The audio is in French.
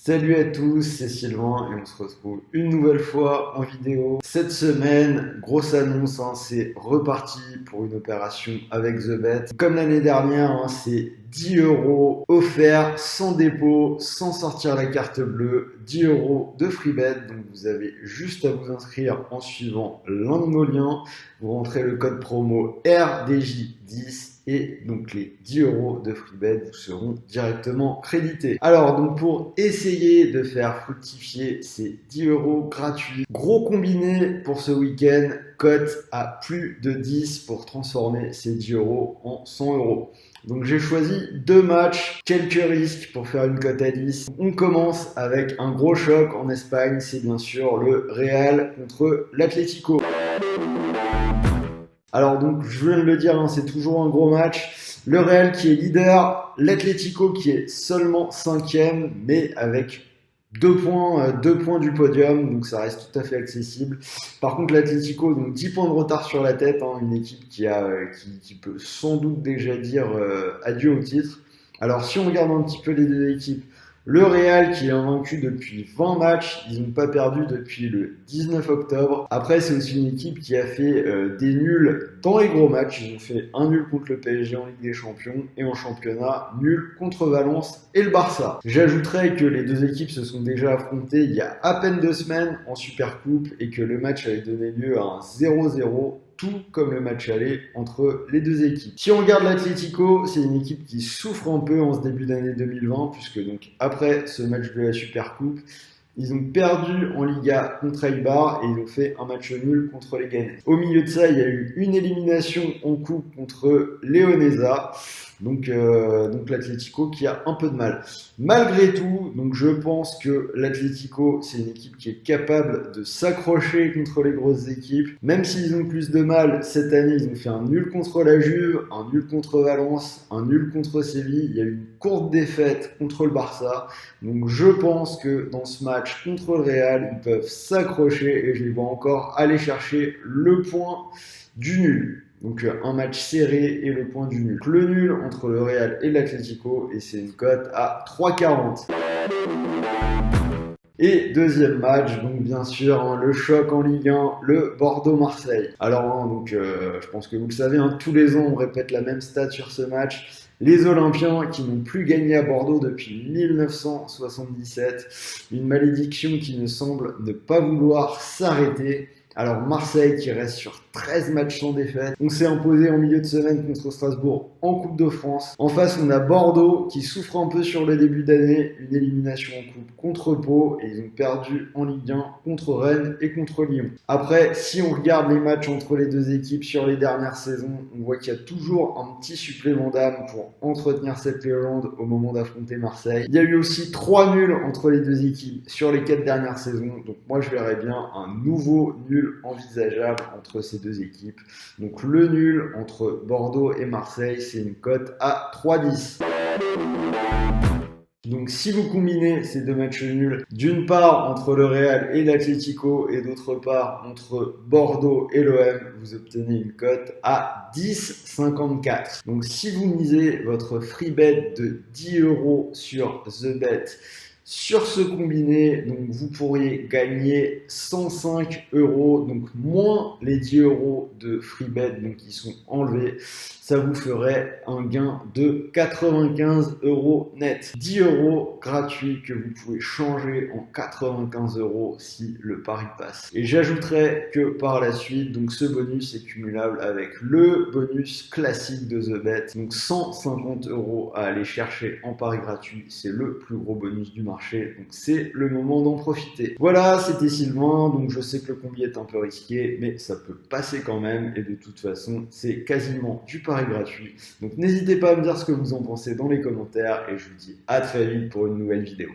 Salut à tous, c'est Sylvain et on se retrouve une nouvelle fois en vidéo. Cette semaine, grosse annonce, c'est reparti pour une opération avec TheBet. Comme l'année dernière, c'est 10 € offerts sans dépôt, sans sortir la carte bleue, 10 € de free bet. Donc vous avez juste à vous inscrire en suivant l'un de nos liens. Vous rentrez le code promo RDJ10 et donc les 10 € de free bet vous seront directement crédités. Alors donc pour essayer de faire fructifier ces 10 € gratuits, gros combiné pour ce week-end, cote à plus de 10 pour transformer ces 10 € en 100 €. Donc j'ai choisi deux matchs, quelques risques pour faire une cote à 10. On commence avec un gros choc en Espagne, c'est bien sûr le Real contre l'Atlético. Alors donc je viens de le dire, c'est toujours un gros match. Le Real qui est leader, l'Atlético qui est seulement 5e, mais avec 2 points du podium, donc ça reste tout à fait accessible. Par contre l'Atlético, donc 10 points de retard sur la tête, une équipe qui peut sans doute déjà dire adieu au titre. Alors si on regarde un petit peu les deux équipes, le Real qui est invaincu depuis 20 matchs, ils n'ont pas perdu depuis le 19 octobre. Après, c'est aussi une équipe qui a fait des nuls dans les gros matchs. Ils ont fait un nul contre le PSG en Ligue des Champions et en championnat, nul contre Valence et le Barça. J'ajouterais que les deux équipes se sont déjà affrontées il y a à peine 2 semaines en Supercoupe et que le match avait donné lieu à un 0-0. Tout comme le match aller entre les deux équipes. Si on regarde l'Atlético, c'est une équipe qui souffre un peu en ce début d'année 2020, puisque donc après ce match de la Supercoupe, ils ont perdu en Liga contre Eibar et ils ont fait un match nul contre les Ganes. Au milieu de ça, il y a eu une élimination en coupe contre Leonesa. Donc l'Atlético qui a un peu de mal. Malgré tout, donc je pense que l'Atlético, c'est une équipe qui est capable de s'accrocher contre les grosses équipes. Même s'ils ont plus de mal, cette année, ils ont fait un nul contre la Juve, un nul contre Valence, un nul contre Séville. Il y a eu une courte défaite contre le Barça. Donc je pense que dans ce match contre le Real, ils peuvent s'accrocher et je les vois encore aller chercher le point du nul. Donc un match serré et le point du nul. Le nul entre le Real et l'Atlético et c'est une cote à 3,40. Et deuxième match, donc bien sûr, le choc en Ligue 1, le Bordeaux-Marseille. Alors je pense que vous le savez, tous les ans on répète la même stat sur ce match. Les Olympiens qui n'ont plus gagné à Bordeaux depuis 1977. Une malédiction qui ne semble ne pas vouloir s'arrêter. Alors Marseille qui reste sur 13 matchs sans défaite. On s'est imposé en milieu de semaine contre Strasbourg en Coupe de France. En face, on a Bordeaux qui souffre un peu sur le début d'année. Une élimination en Coupe contre Pau et ils ont perdu en Ligue 1 contre Rennes et contre Lyon. Après, si on regarde les matchs entre les deux équipes sur les dernières saisons, on voit qu'il y a toujours un petit supplément d'âme pour entretenir cette légende au moment d'affronter Marseille. Il y a eu aussi 3 nuls entre les deux équipes sur les 4 dernières saisons. Donc moi, je verrais bien un nouveau nul envisageable entre ces deux équipes. Donc le nul entre Bordeaux et Marseille, c'est une cote à 3,10. Donc si vous combinez ces deux matchs nuls, d'une part entre le Real et l'Atlético et d'autre part entre Bordeaux et l'OM, vous obtenez une cote à 10,54. Donc si vous misez votre free bet de 10 € sur TheBet, sur ce combiné, donc vous pourriez gagner 105 €, donc moins les 10 € de free bet donc qui sont enlevés. Ça vous ferait un gain de 95 € net. 10 € gratuits que vous pouvez changer en 95 € si le pari passe. Et j'ajouterais que par la suite, donc ce bonus est cumulable avec le bonus classique de TheBet. Donc 150 € à aller chercher en pari gratuit. C'est le plus gros bonus du marché. Donc c'est le moment d'en profiter. Voilà, c'était Sylvain. Donc je sais que le combi est un peu risqué, mais ça peut passer quand même. Et de toute façon, c'est quasiment du pari gratuit. Donc n'hésitez pas à me dire ce que vous en pensez dans les commentaires et je vous dis à très vite pour une nouvelle vidéo.